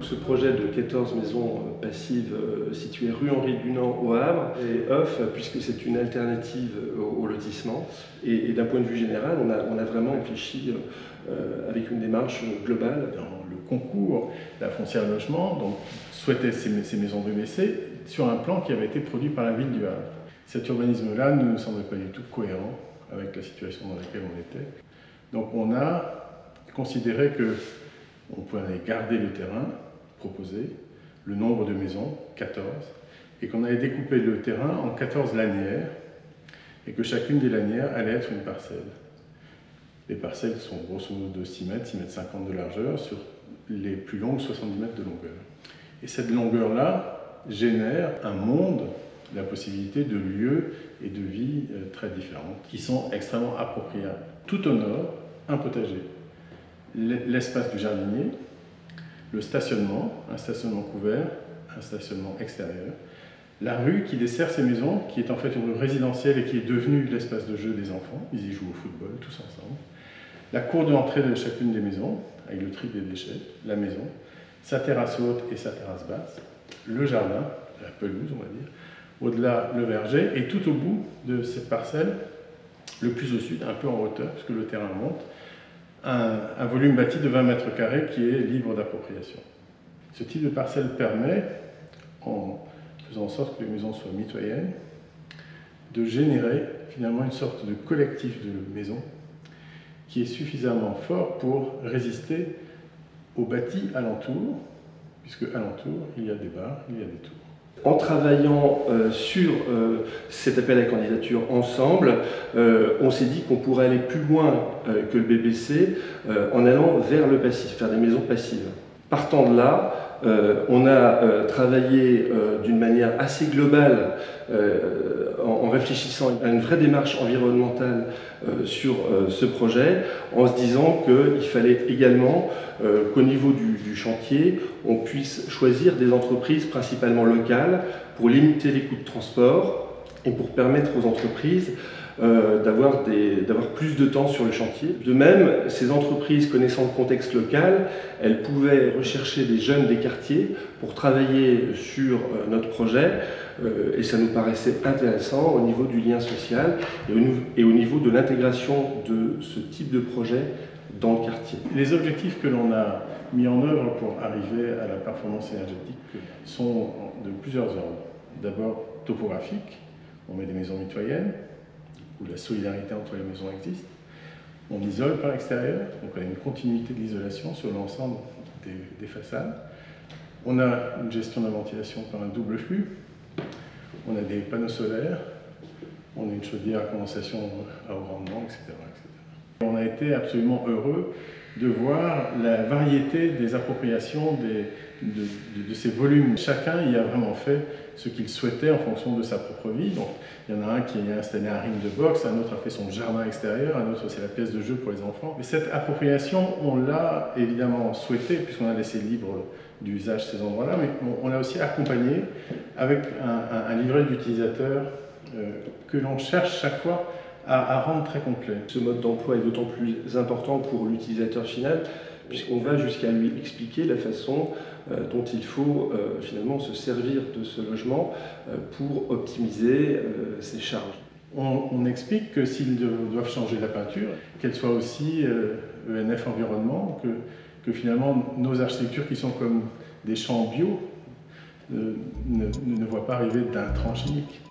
Ce projet de 14 maisons passives situées rue Henri Dunant au Havre est off puisque c'est une alternative au lotissement. Et d'un point de vue général, on a vraiment réfléchi avec une démarche globale. Dans le concours, la foncière logement donc, souhaitait ces maisons WC sur un plan qui avait été produit par la ville du Havre. Cet urbanisme-là ne nous semblait pas du tout cohérent avec la situation dans laquelle on était. Donc on a considéré qu'on pouvait garder le terrain proposé, le nombre de maisons, 14, et qu'on allait découper le terrain en 14 lanières, et que chacune des lanières allait être une parcelle. Les parcelles sont grosso modo de 6 mètres, 6 mètres 50 de largeur, sur les plus longues 70 mètres de longueur. Et cette longueur-là génère un monde, la possibilité de lieux et de vie très différents, qui sont extrêmement appropriables. Tout au nord, un potager, l'espace du jardinier, le stationnement, un stationnement couvert, un stationnement extérieur, la rue qui dessert ces maisons, qui est en fait une rue résidentielle et qui est devenue l'espace de jeu des enfants, ils y jouent au football tous ensemble, la cour d'entrée de chacune des maisons, avec le tri des déchets, la maison, sa terrasse haute et sa terrasse basse, le jardin, la pelouse on va dire, au-delà le verger, et tout au bout de cette parcelle, le plus au sud, un peu en hauteur, puisque le terrain monte, un volume bâti de 20 mètres carrés qui est libre d'appropriation. Ce type de parcelle permet, en faisant en sorte que les maisons soient mitoyennes, de générer finalement une sorte de collectif de maisons qui est suffisamment fort pour résister aux bâtis alentours, puisque alentour, il y a des bars, il y a des tours. En travaillant sur cet appel à candidature ensemble, on s'est dit qu'on pourrait aller plus loin que le BBC en allant vers le passif, faire des maisons passives. Partant de là, on a travaillé d'une manière assez globale en réfléchissant à une vraie démarche environnementale sur ce projet, en se disant qu'il fallait également qu'au niveau du chantier, on puisse choisir des entreprises principalement locales pour limiter les coûts de transport et pour permettre aux entreprises d'avoir plus de temps sur le chantier. De même, ces entreprises connaissant le contexte local, elles pouvaient rechercher des jeunes des quartiers pour travailler sur notre projet et ça nous paraissait intéressant au niveau du lien social et au niveau de l'intégration de ce type de projet dans le quartier. Les objectifs que l'on a mis en œuvre pour arriver à la performance énergétique sont de plusieurs ordres. D'abord topographique, on met des maisons mitoyennes, où la solidarité entre les maisons existe. On isole par l'extérieur, donc on a une continuité de l'isolation sur l'ensemble des façades. On a une gestion de la ventilation par un double flux. On a des panneaux solaires. On a une chaudière à condensation à haut rendement, etc., etc. On a été absolument heureux de voir la variété des appropriations de ces volumes. Chacun y a vraiment fait ce qu'il souhaitait en fonction de sa propre vie. Donc, il y en a un qui a installé un ring de boxe, un autre a fait son jardin extérieur, un autre c'est la pièce de jeu pour les enfants. Et cette appropriation, on l'a évidemment souhaité puisqu'on a laissé libre d'usage ces endroits-là, mais on l'a aussi accompagné avec un livret d'utilisateurs que l'on cherche chaque fois à rendre très complet. Ce mode d'emploi est d'autant plus important pour l'utilisateur final puisqu'on va jusqu'à lui expliquer la façon dont il faut finalement se servir de ce logement pour optimiser ses charges. On explique que s'ils doivent changer la peinture, qu'elle soit aussi ENF Environnement, que finalement nos architectures qui sont comme des champs bio ne voient pas arriver d'intrants chimiques.